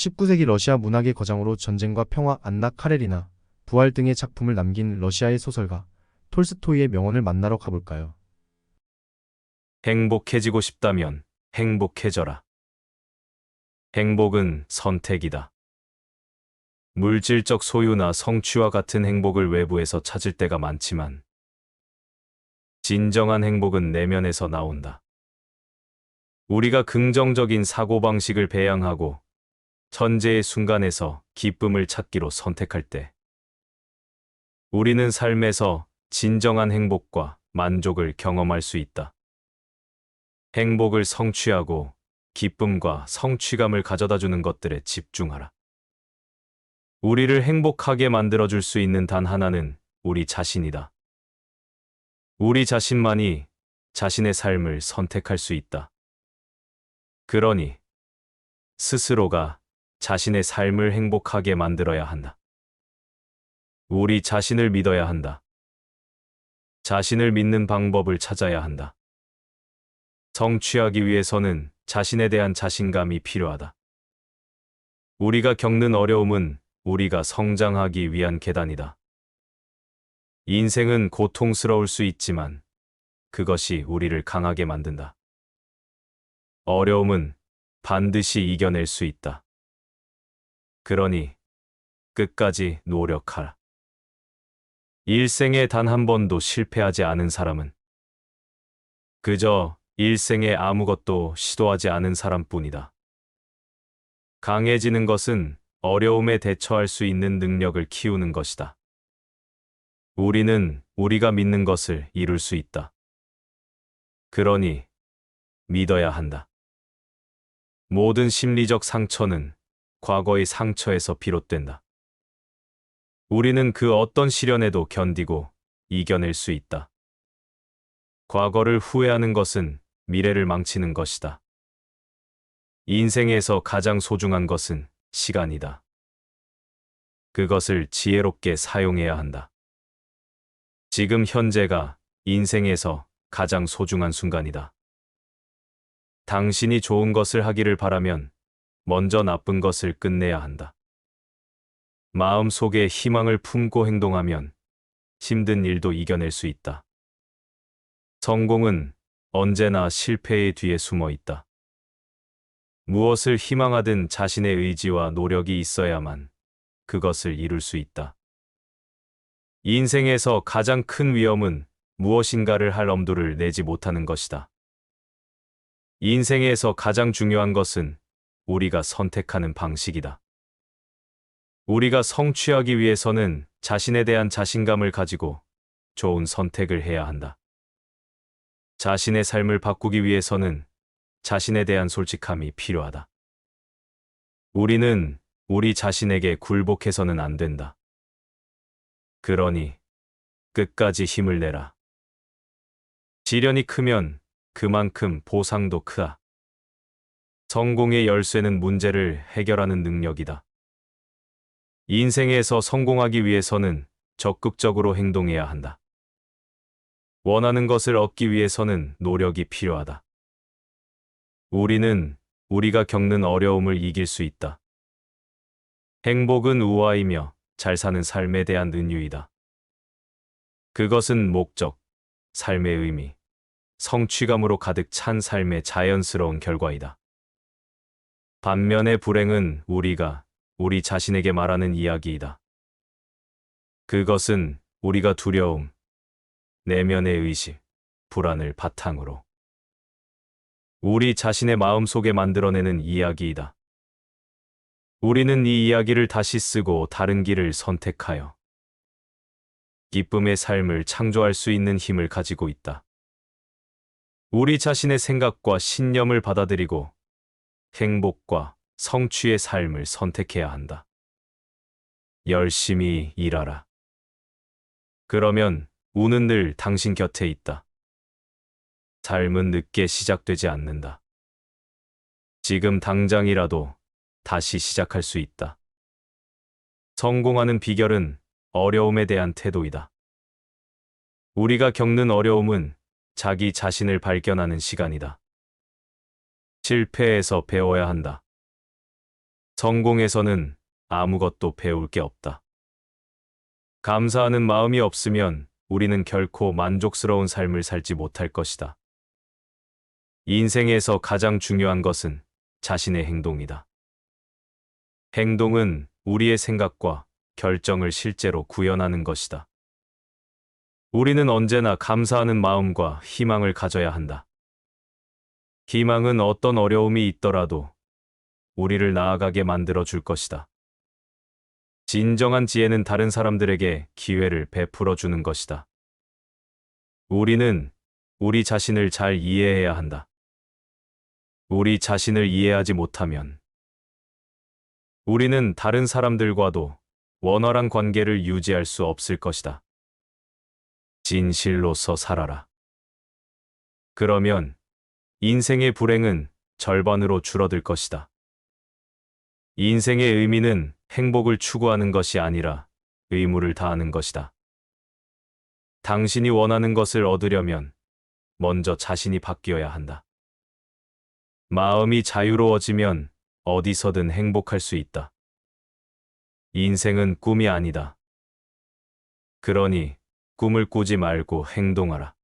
19세기 러시아 문학의 거장으로 전쟁과 평화, 안나 카레리나, 부활 등의 작품을 남긴 러시아의 소설가 톨스토이의 명언을 만나러 가볼까요? 행복해지고 싶다면 행복해져라. 행복은 선택이다. 물질적 소유나 성취와 같은 행복을 외부에서 찾을 때가 많지만 진정한 행복은 내면에서 나온다. 우리가 긍정적인 사고방식을 배양하고 천재의 순간에서 기쁨을 찾기로 선택할 때 우리는 삶에서 진정한 행복과 만족을 경험할 수 있다. 행복을 성취하고 기쁨과 성취감을 가져다 주는 것들에 집중하라. 우리를 행복하게 만들어줄 수 있는 단 하나는 우리 자신이다. 우리 자신만이 자신의 삶을 선택할 수 있다. 그러니 스스로가 자신의 삶을 행복하게 만들어야 한다. 우리 자신을 믿어야 한다. 자신을 믿는 방법을 찾아야 한다. 성취하기 위해서는 자신에 대한 자신감이 필요하다. 우리가 겪는 어려움은 우리가 성장하기 위한 계단이다. 인생은 고통스러울 수 있지만 그것이 우리를 강하게 만든다. 어려움은 반드시 이겨낼 수 있다. 그러니 끝까지 노력하라. 일생에 단 한 번도 실패하지 않은 사람은 그저 일생에 아무것도 시도하지 않은 사람뿐이다. 강해지는 것은 어려움에 대처할 수 있는 능력을 키우는 것이다. 우리는 우리가 믿는 것을 이룰 수 있다. 그러니 믿어야 한다. 모든 심리적 상처는 과거의 상처에서 비롯된다. 우리는 그 어떤 시련에도 견디고 이겨낼 수 있다. 과거를 후회하는 것은 미래를 망치는 것이다. 인생에서 가장 소중한 것은 시간이다. 그것을 지혜롭게 사용해야 한다. 지금 현재가 인생에서 가장 소중한 순간이다. 당신이 좋은 것을 하기를 바라면 먼저 나쁜 것을 끝내야 한다. 마음 속에 희망을 품고 행동하면 힘든 일도 이겨낼 수 있다. 성공은 언제나 실패의 뒤에 숨어 있다. 무엇을 희망하든 자신의 의지와 노력이 있어야만 그것을 이룰 수 있다. 인생에서 가장 큰 위험은 무엇인가를 할 엄두를 내지 못하는 것이다. 인생에서 가장 중요한 것은 우리가 선택하는 방식이다. 우리가 성취하기 위해서는 자신에 대한 자신감을 가지고 좋은 선택을 해야 한다. 자신의 삶을 바꾸기 위해서는 자신에 대한 솔직함이 필요하다. 우리는 우리 자신에게 굴복해서는 안 된다. 그러니 끝까지 힘을 내라. 시련이 크면 그만큼 보상도 크다. 성공의 열쇠는 문제를 해결하는 능력이다. 인생에서 성공하기 위해서는 적극적으로 행동해야 한다. 원하는 것을 얻기 위해서는 노력이 필요하다. 우리는 우리가 겪는 어려움을 이길 수 있다. 행복은 우아이며 잘 사는 삶에 대한 은유이다. 그것은 목적, 삶의 의미, 성취감으로 가득 찬 삶의 자연스러운 결과이다. 반면에 불행은 우리가 우리 자신에게 말하는 이야기이다. 그것은 우리가 두려움, 내면의 의식, 불안을 바탕으로 우리 자신의 마음속에 만들어내는 이야기이다. 우리는 이 이야기를 다시 쓰고 다른 길을 선택하여 기쁨의 삶을 창조할 수 있는 힘을 가지고 있다. 우리 자신의 생각과 신념을 받아들이고 행복과 성취의 삶을 선택해야 한다. 열심히 일하라. 그러면 운은 늘 당신 곁에 있다. 삶은 늦게 시작되지 않는다. 지금 당장이라도 다시 시작할 수 있다. 성공하는 비결은 어려움에 대한 태도이다. 우리가 겪는 어려움은 자기 자신을 발견하는 시간이다. 실패에서 배워야 한다. 성공에서는 아무것도 배울 게 없다. 감사하는 마음이 없으면 우리는 결코 만족스러운 삶을 살지 못할 것이다. 인생에서 가장 중요한 것은 자신의 행동이다. 행동은 우리의 생각과 결정을 실제로 구현하는 것이다. 우리는 언제나 감사하는 마음과 희망을 가져야 한다. 희망은 어떤 어려움이 있더라도 우리를 나아가게 만들어 줄 것이다. 진정한 지혜는 다른 사람들에게 기회를 베풀어 주는 것이다. 우리는 우리 자신을 잘 이해해야 한다. 우리 자신을 이해하지 못하면 우리는 다른 사람들과도 원활한 관계를 유지할 수 없을 것이다. 진실로서 살아라. 그러면 인생의 불행은 절반으로 줄어들 것이다. 인생의 의미는 행복을 추구하는 것이 아니라 의무를 다하는 것이다. 당신이 원하는 것을 얻으려면 먼저 자신이 바뀌어야 한다. 마음이 자유로워지면 어디서든 행복할 수 있다. 인생은 꿈이 아니다. 그러니 꿈을 꾸지 말고 행동하라.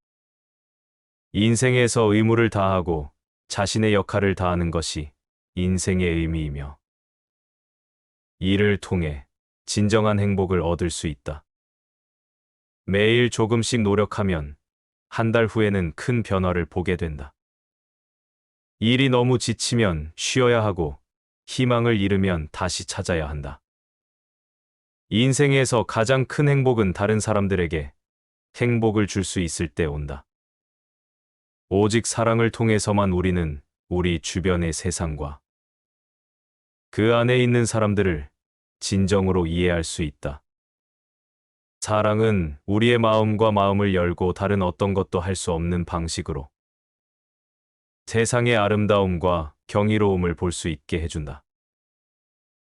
인생에서 의무를 다하고 자신의 역할을 다하는 것이 인생의 의미이며 이를 통해 진정한 행복을 얻을 수 있다. 매일 조금씩 노력하면 한 달 후에는 큰 변화를 보게 된다. 일이 너무 지치면 쉬어야 하고 희망을 잃으면 다시 찾아야 한다. 인생에서 가장 큰 행복은 다른 사람들에게 행복을 줄 수 있을 때 온다. 오직 사랑을 통해서만 우리는 우리 주변의 세상과 그 안에 있는 사람들을 진정으로 이해할 수 있다. 사랑은 우리의 마음과 마음을 열고 다른 어떤 것도 할 수 없는 방식으로 세상의 아름다움과 경이로움을 볼 수 있게 해준다.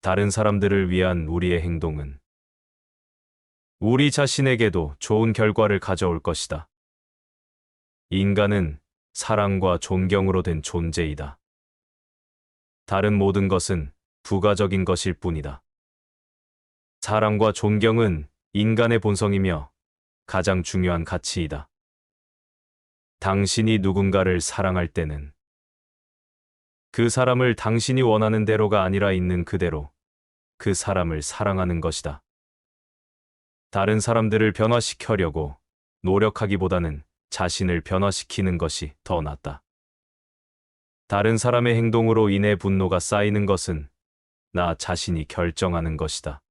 다른 사람들을 위한 우리의 행동은 우리 자신에게도 좋은 결과를 가져올 것이다. 인간은 사랑과 존경으로 된 존재이다. 다른 모든 것은 부가적인 것일 뿐이다. 사랑과 존경은 인간의 본성이며 가장 중요한 가치이다. 당신이 누군가를 사랑할 때는 그 사람을 당신이 원하는 대로가 아니라 있는 그대로 그 사람을 사랑하는 것이다. 다른 사람들을 변화시키려고 노력하기보다는 자신을 변화시키는 것이 더 낫다. 다른 사람의 행동으로 인해 분노가 쌓이는 것은 나 자신이 결정하는 것이다.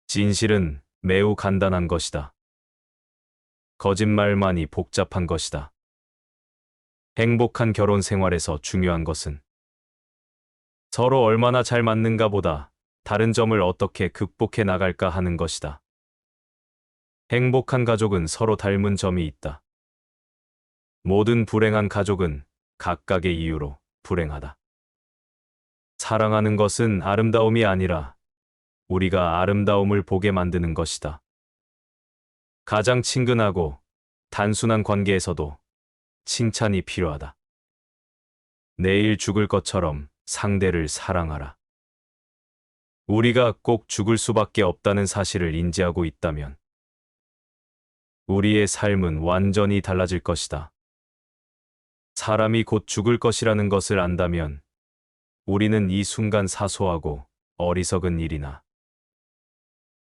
진실은 매우 간단한 것이다. 거짓말만이 복잡한 것이다. 행복한 결혼 생활에서 중요한 것은 서로 얼마나 잘 맞는가 보다 다른 점을 어떻게 극복해 나갈까 하는 것이다. 행복한 가족은 서로 닮은 점이 있다. 모든 불행한 가족은 각각의 이유로 불행하다. 사랑하는 것은 아름다움이 아니라 우리가 아름다움을 보게 만드는 것이다. 가장 친근하고 단순한 관계에서도 칭찬이 필요하다. 내일 죽을 것처럼 상대를 사랑하라. 우리가 꼭 죽을 수밖에 없다는 사실을 인지하고 있다면 우리의 삶은 완전히 달라질 것이다. 사람이 곧 죽을 것이라는 것을 안다면 우리는 이 순간 사소하고 어리석은 일이나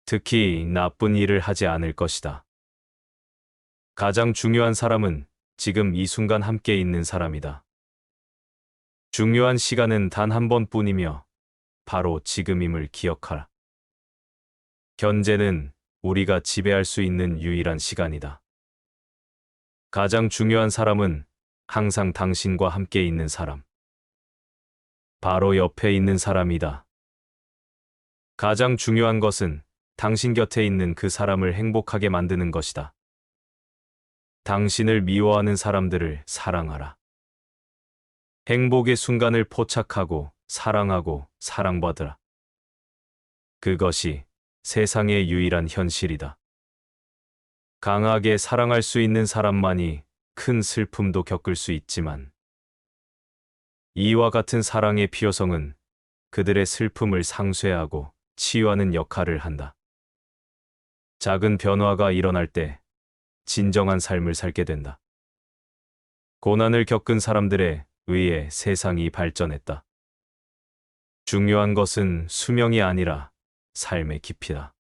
특히 나쁜 일을 하지 않을 것이다. 가장 중요한 사람은 지금 이 순간 함께 있는 사람이다. 중요한 시간은 단 한 번뿐이며 바로 지금임을 기억하라. 현재는 우리가 지배할 수 있는 유일한 시간이다. 가장 중요한 사람은 항상 당신과 함께 있는 사람. 바로 옆에 있는 사람이다. 가장 중요한 것은 당신 곁에 있는 그 사람을 행복하게 만드는 것이다. 당신을 미워하는 사람들을 사랑하라. 행복의 순간을 포착하고 사랑하고 사랑받으라. 그것이 세상의 유일한 현실이다. 강하게 사랑할 수 있는 사람만이 큰 슬픔도 겪을 수 있지만 이와 같은 사랑의 필요성은 그들의 슬픔을 상쇄하고 치유하는 역할을 한다. 작은 변화가 일어날 때 진정한 삶을 살게 된다. 고난을 겪은 사람들에 의해 세상이 발전했다. 중요한 것은 수명이 아니라 삶의 깊이다.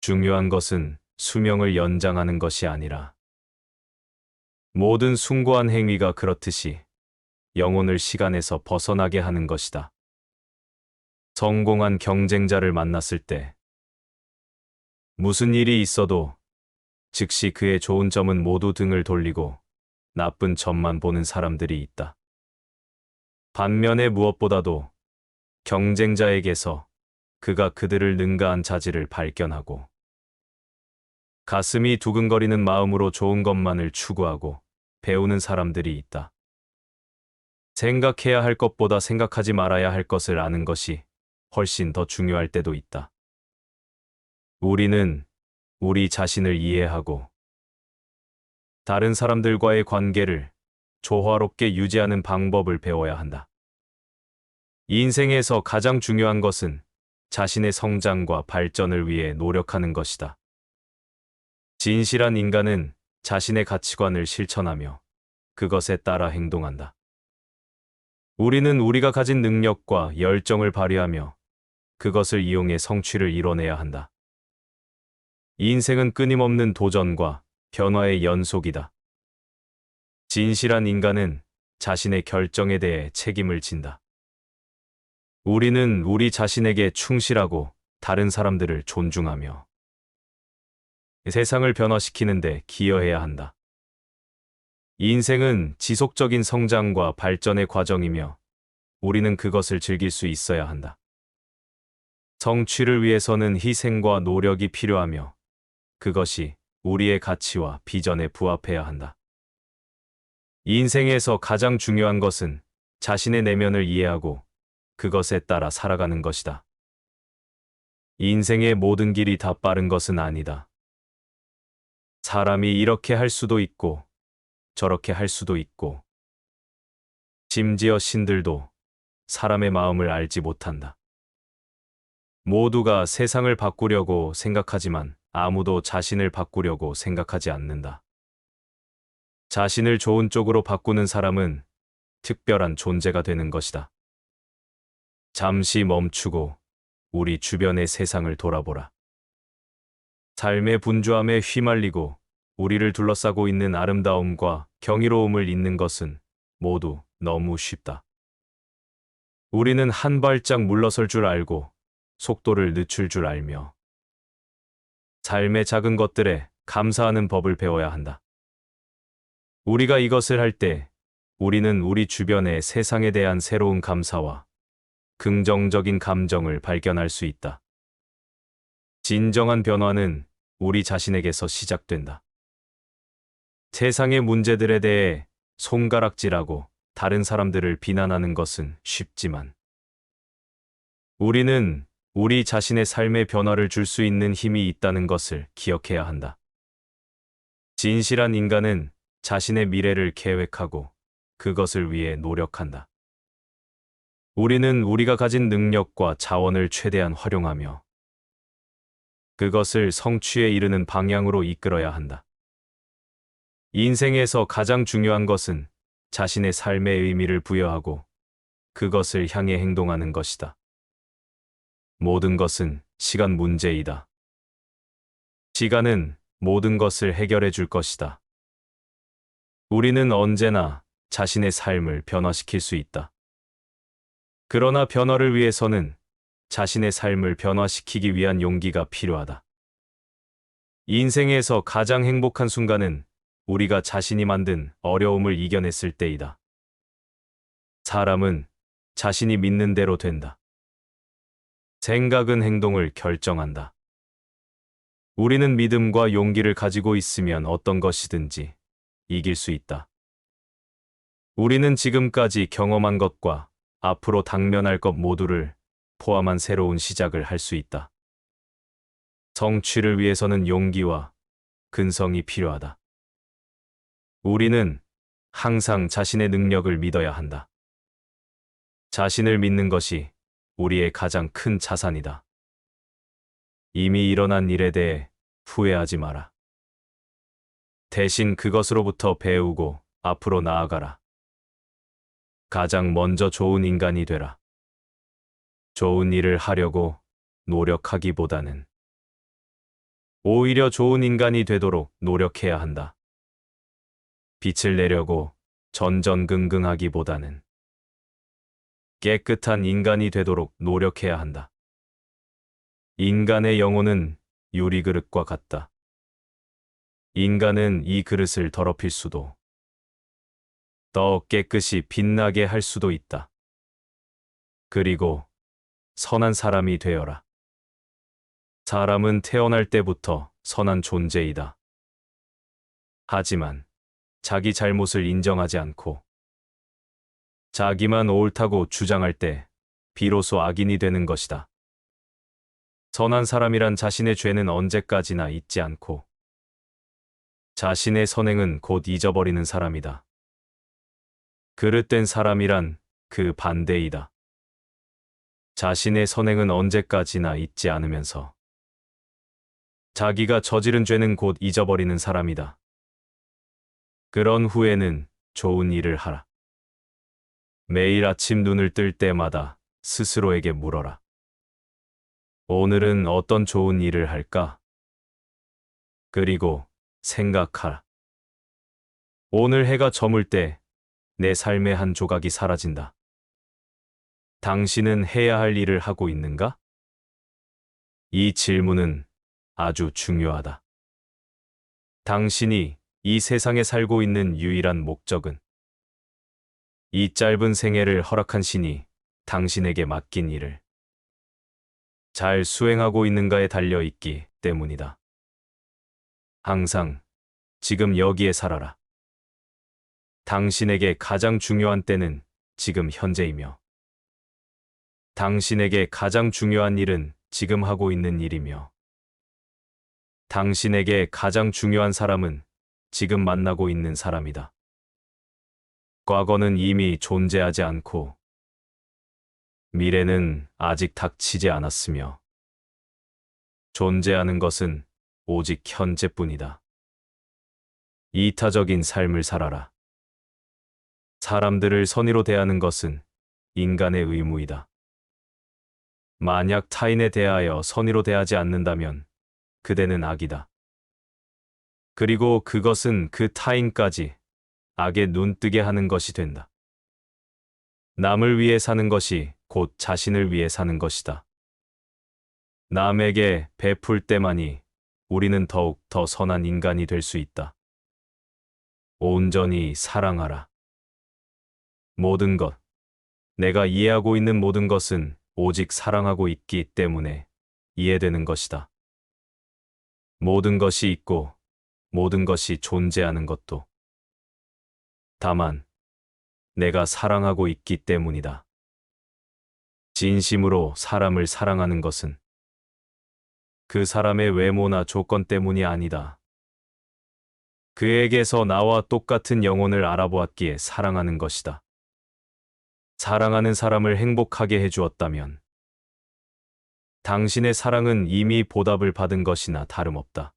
중요한 것은 수명을 연장하는 것이 아니라 모든 숭고한 행위가 그렇듯이 영혼을 시간에서 벗어나게 하는 것이다. 성공한 경쟁자를 만났을 때 무슨 일이 있어도 즉시 그의 좋은 점은 모두 등을 돌리고 나쁜 점만 보는 사람들이 있다. 반면에 무엇보다도 경쟁자에게서 그가 그들을 능가한 자질을 발견하고 가슴이 두근거리는 마음으로 좋은 것만을 추구하고 배우는 사람들이 있다. 생각해야 할 것보다 생각하지 말아야 할 것을 아는 것이 훨씬 더 중요할 때도 있다. 우리는 우리 자신을 이해하고 다른 사람들과의 관계를 조화롭게 유지하는 방법을 배워야 한다. 인생에서 가장 중요한 것은 자신의 성장과 발전을 위해 노력하는 것이다. 진실한 인간은 자신의 가치관을 실천하며 그것에 따라 행동한다. 우리는 우리가 가진 능력과 열정을 발휘하며 그것을 이용해 성취를 이뤄내야 한다. 인생은 끊임없는 도전과 변화의 연속이다. 진실한 인간은 자신의 결정에 대해 책임을 진다. 우리는 우리 자신에게 충실하고 다른 사람들을 존중하며 세상을 변화시키는 데 기여해야 한다. 인생은 지속적인 성장과 발전의 과정이며 우리는 그것을 즐길 수 있어야 한다. 성취를 위해서는 희생과 노력이 필요하며 그것이 우리의 가치와 비전에 부합해야 한다. 인생에서 가장 중요한 것은 자신의 내면을 이해하고 그것에 따라 살아가는 것이다. 인생의 모든 길이 다 빠른 것은 아니다. 사람이 이렇게 할 수도 있고 저렇게 할 수도 있고 심지어 신들도 사람의 마음을 알지 못한다. 모두가 세상을 바꾸려고 생각하지만 아무도 자신을 바꾸려고 생각하지 않는다. 자신을 좋은 쪽으로 바꾸는 사람은 특별한 존재가 되는 것이다. 잠시 멈추고 우리 주변의 세상을 돌아보라. 삶의 분주함에 휘말리고 우리를 둘러싸고 있는 아름다움과 경이로움을 잇는 것은 모두 너무 쉽다. 우리는 한 발짝 물러설 줄 알고 속도를 늦출 줄 알며 삶의 작은 것들에 감사하는 법을 배워야 한다. 우리가 이것을 할 때 우리는 우리 주변의 세상에 대한 새로운 감사와 긍정적인 감정을 발견할 수 있다. 진정한 변화는 우리 자신에게서 시작된다. 세상의 문제들에 대해 손가락질하고 다른 사람들을 비난하는 것은 쉽지만 우리는 우리 자신의 삶에 변화를 줄 수 있는 힘이 있다는 것을 기억해야 한다. 진실한 인간은 자신의 미래를 계획하고 그것을 위해 노력한다. 우리는 우리가 가진 능력과 자원을 최대한 활용하며 그것을 성취에 이르는 방향으로 이끌어야 한다. 인생에서 가장 중요한 것은 자신의 삶의 의미를 부여하고 그것을 향해 행동하는 것이다. 모든 것은 시간 문제이다. 시간은 모든 것을 해결해 줄 것이다. 우리는 언제나 자신의 삶을 변화시킬 수 있다. 그러나 변화를 위해서는 자신의 삶을 변화시키기 위한 용기가 필요하다. 인생에서 가장 행복한 순간은 우리가 자신이 만든 어려움을 이겨냈을 때이다. 사람은 자신이 믿는 대로 된다. 생각은 행동을 결정한다. 우리는 믿음과 용기를 가지고 있으면 어떤 것이든지 이길 수 있다. 우리는 지금까지 경험한 것과 앞으로 당면할 것 모두를 포함한 새로운 시작을 할 수 있다. 성취를 위해서는 용기와 근성이 필요하다. 우리는 항상 자신의 능력을 믿어야 한다. 자신을 믿는 것이 우리의 가장 큰 자산이다. 이미 일어난 일에 대해 후회하지 마라. 대신 그것으로부터 배우고 앞으로 나아가라. 가장 먼저 좋은 인간이 되라. 좋은 일을 하려고 노력하기보다는 오히려 좋은 인간이 되도록 노력해야 한다. 빛을 내려고 전전긍긍하기보다는 깨끗한 인간이 되도록 노력해야 한다. 인간의 영혼은 유리그릇과 같다. 인간은 이 그릇을 더럽힐 수도, 더 깨끗이 빛나게 할 수도 있다. 그리고 선한 사람이 되어라. 사람은 태어날 때부터 선한 존재이다. 하지만 자기 잘못을 인정하지 않고 자기만 옳다고 주장할 때 비로소 악인이 되는 것이다. 선한 사람이란 자신의 죄는 언제까지나 잊지 않고 자신의 선행은 곧 잊어버리는 사람이다. 그릇된 사람이란 그 반대이다. 자신의 선행은 언제까지나 잊지 않으면서 자기가 저지른 죄는 곧 잊어버리는 사람이다. 그런 후에는 좋은 일을 하라. 매일 아침 눈을 뜰 때마다 스스로에게 물어라. 오늘은 어떤 좋은 일을 할까? 그리고 생각하라. 오늘 해가 저물 때 내 삶의 한 조각이 사라진다. 당신은 해야 할 일을 하고 있는가? 이 질문은 아주 중요하다. 당신이 이 세상에 살고 있는 유일한 목적은 이 짧은 생애를 허락한 신이 당신에게 맡긴 일을 잘 수행하고 있는가에 달려 있기 때문이다. 항상 지금 여기에 살아라. 당신에게 가장 중요한 때는 지금 현재이며 당신에게 가장 중요한 일은 지금 하고 있는 일이며 당신에게 가장 중요한 사람은 지금 만나고 있는 사람이다. 과거는 이미 존재하지 않고 미래는 아직 닥치지 않았으며 존재하는 것은 오직 현재뿐이다. 이타적인 삶을 살아라. 사람들을 선의로 대하는 것은 인간의 의무이다. 만약 타인에 대하여 선의로 대하지 않는다면 그대는 악이다. 그리고 그것은 그 타인까지 악에 눈뜨게 하는 것이 된다. 남을 위해 사는 것이 곧 자신을 위해 사는 것이다. 남에게 베풀 때만이 우리는 더욱 더 선한 인간이 될 수 있다. 온전히 사랑하라. 모든 것, 내가 이해하고 있는 모든 것은 오직 사랑하고 있기 때문에 이해되는 것이다. 모든 것이 있고 모든 것이 존재하는 것도 다만 내가 사랑하고 있기 때문이다. 진심으로 사람을 사랑하는 것은 그 사람의 외모나 조건 때문이 아니다. 그에게서 나와 똑같은 영혼을 알아보았기에 사랑하는 것이다. 사랑하는 사람을 행복하게 해주었다면 당신의 사랑은 이미 보답을 받은 것이나 다름없다.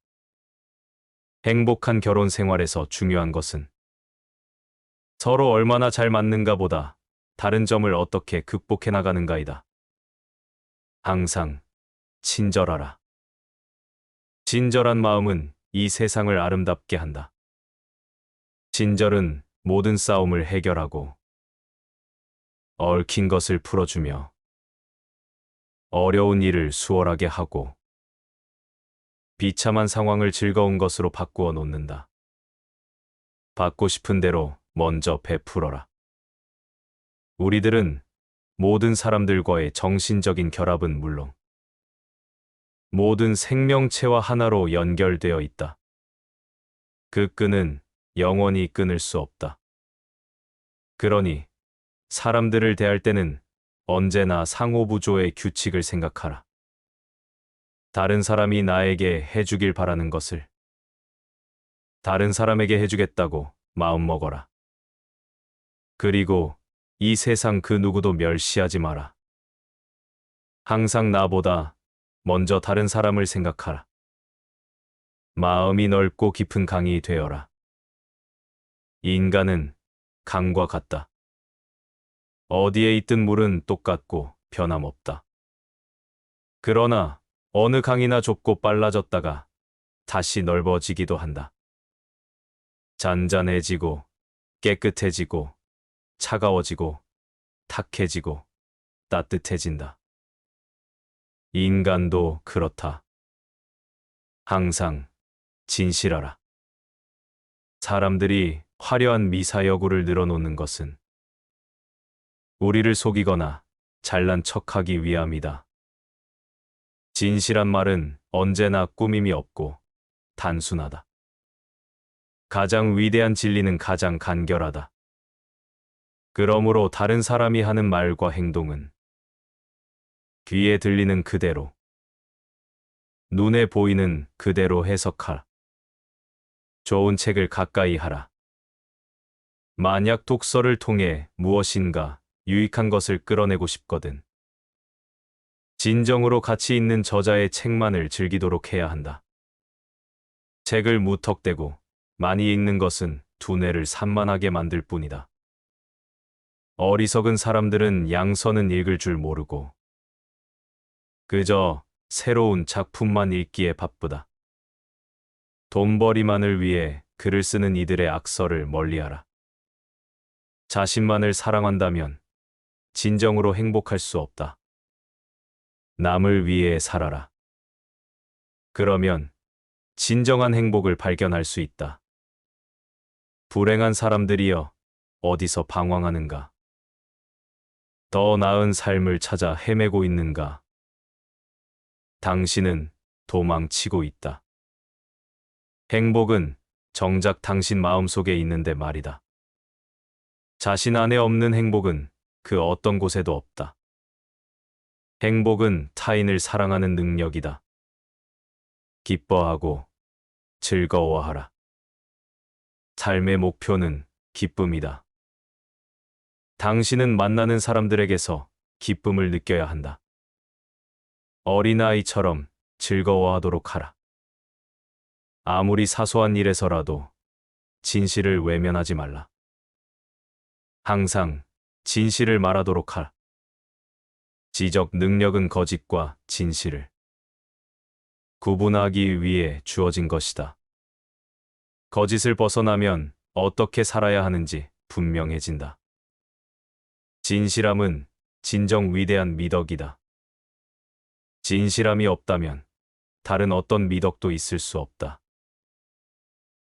행복한 결혼 생활에서 중요한 것은 서로 얼마나 잘 맞는가 보다 다른 점을 어떻게 극복해 나가는가이다. 항상 친절하라. 친절한 마음은 이 세상을 아름답게 한다. 친절은 모든 싸움을 해결하고 얽힌 것을 풀어주며 어려운 일을 수월하게 하고 비참한 상황을 즐거운 것으로 바꾸어 놓는다. 받고 싶은 대로 먼저 베풀어라. 우리들은 모든 사람들과의 정신적인 결합은 물론 모든 생명체와 하나로 연결되어 있다. 그 끈은 영원히 끊을 수 없다. 그러니 사람들을 대할 때는 언제나 상호부조의 규칙을 생각하라. 다른 사람이 나에게 해주길 바라는 것을 다른 사람에게 해주겠다고 마음먹어라. 그리고 이 세상 그 누구도 멸시하지 마라. 항상 나보다 먼저 다른 사람을 생각하라. 마음이 넓고 깊은 강이 되어라. 인간은 강과 같다. 어디에 있든 물은 똑같고 변함없다. 그러나 어느 강이나 좁고 빨라졌다가 다시 넓어지기도 한다. 잔잔해지고 깨끗해지고 차가워지고 탁해지고 따뜻해진다. 인간도 그렇다. 항상 진실하라. 사람들이 화려한 미사여구를 늘어놓는 것은 우리를 속이거나 잘난 척하기 위함이다. 진실한 말은 언제나 꾸밈이 없고 단순하다. 가장 위대한 진리는 가장 간결하다. 그러므로 다른 사람이 하는 말과 행동은 귀에 들리는 그대로, 눈에 보이는 그대로 해석하라. 좋은 책을 가까이 하라. 만약 독서를 통해 무엇인가 유익한 것을 끌어내고 싶거든, 진정으로 가치 있는 저자의 책만을 즐기도록 해야 한다. 책을 무턱대고 많이 읽는 것은 두뇌를 산만하게 만들 뿐이다. 어리석은 사람들은 양서는 읽을 줄 모르고 그저 새로운 작품만 읽기에 바쁘다. 돈벌이만을 위해 글을 쓰는 이들의 악설을 멀리하라. 자신만을 사랑한다면 진정으로 행복할 수 없다. 남을 위해 살아라. 그러면 진정한 행복을 발견할 수 있다. 불행한 사람들이여, 어디서 방황하는가? 더 나은 삶을 찾아 헤매고 있는가? 당신은 도망치고 있다. 행복은 정작 당신 마음속에 있는데 말이다. 자신 안에 없는 행복은 그 어떤 곳에도 없다. 행복은 타인을 사랑하는 능력이다. 기뻐하고 즐거워하라. 삶의 목표는 기쁨이다. 당신은 만나는 사람들에게서 기쁨을 느껴야 한다. 어린아이처럼 즐거워하도록 하라. 아무리 사소한 일에서라도 진실을 외면하지 말라. 항상 진실을 말하도록 하라. 지적 능력은 거짓과 진실을 구분하기 위해 주어진 것이다. 거짓을 벗어나면 어떻게 살아야 하는지 분명해진다. 진실함은 진정 위대한 미덕이다. 진실함이 없다면 다른 어떤 미덕도 있을 수 없다.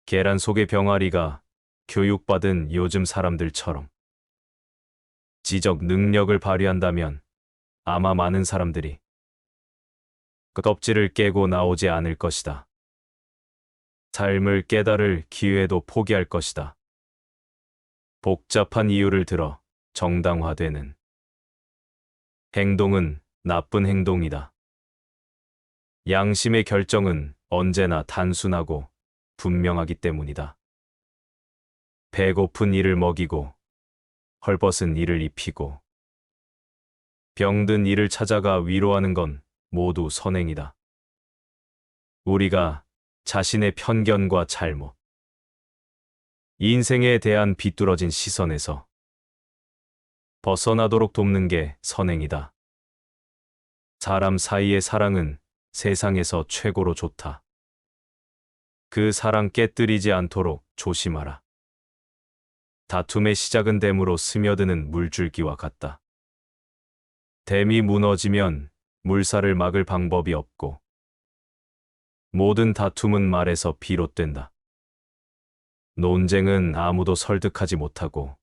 계란 속의 병아리가 교육받은 요즘 사람들처럼 지적 능력을 발휘한다면 아마 많은 사람들이 그 껍질을 깨고 나오지 않을 것이다. 삶을 깨달을 기회도 포기할 것이다. 복잡한 이유를 들어 정당화되는 행동은 나쁜 행동이다. 양심의 결정은 언제나 단순하고 분명하기 때문이다. 배고픈 이를 먹이고 헐벗은 이를 입히고 병든 이를 찾아가 위로하는 건 모두 선행이다. 우리가 자신의 편견과 잘못, 인생에 대한 비뚤어진 시선에서 벗어나도록 돕는 게 선행이다. 사람 사이의 사랑은 세상에서 최고로 좋다. 그 사랑 깨뜨리지 않도록 조심하라. 다툼의 시작은 댐으로 스며드는 물줄기와 같다. 댐이 무너지면 물살을 막을 방법이 없고 모든 다툼은 말에서 비롯된다. 논쟁은 아무도 설득하지 못하고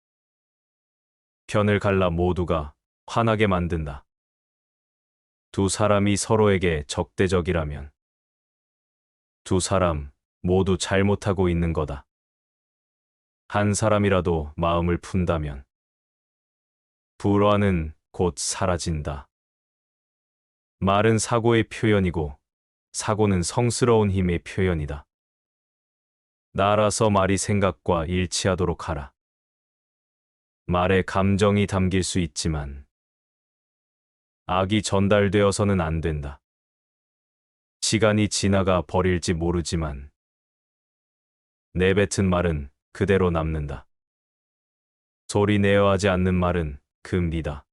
편을 갈라 모두가 화나게 만든다. 두 사람이 서로에게 적대적이라면 두 사람 모두 잘못하고 있는 거다. 한 사람이라도 마음을 푼다면 불화는 곧 사라진다. 말은 사고의 표현이고 사고는 성스러운 힘의 표현이다. 나라서 말이 생각과 일치하도록 하라. 말에 감정이 담길 수 있지만 악이 전달되어서는 안 된다. 시간이 지나가 버릴지 모르지만 내뱉은 말은 그대로 남는다. 소리 내어 하지 않는 말은 금리다.